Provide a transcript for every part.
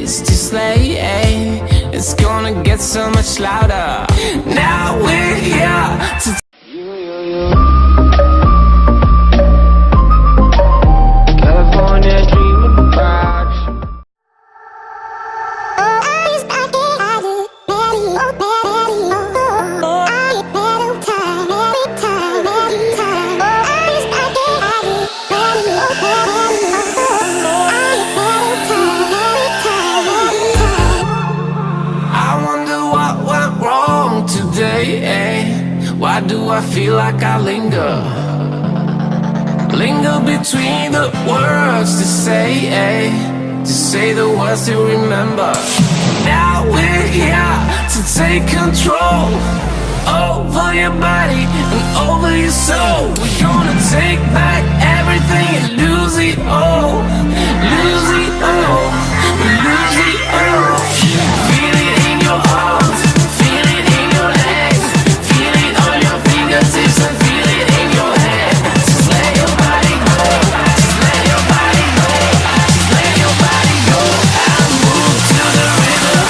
days to slay. It's gonna get so much louder. Now we're here to California dreaming about you. Why do I feel like I linger between the words to say the words to remember. Now we're here to take control over your body and over your soul. We're gonna take back everything and lose it all, lose it all, lose it all. Feel it in your arms, feel it in your legs, feel it on your fingertips and feel it in your head. Just let your body go, just let your body go, just let your body go and move to the rhythm.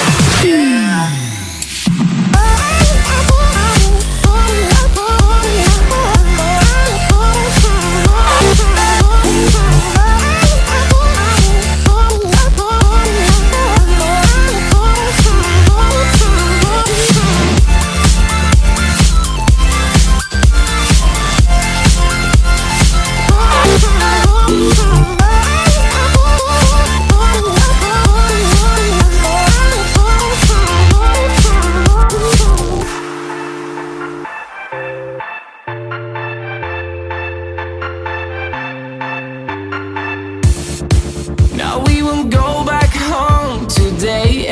Now we won't go back home today,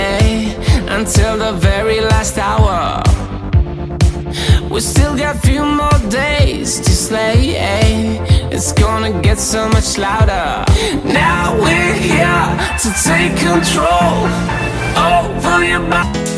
until the very last hour. We still got a few more days to slay, It's gonna get so much louder. Now we're here to take control over your body.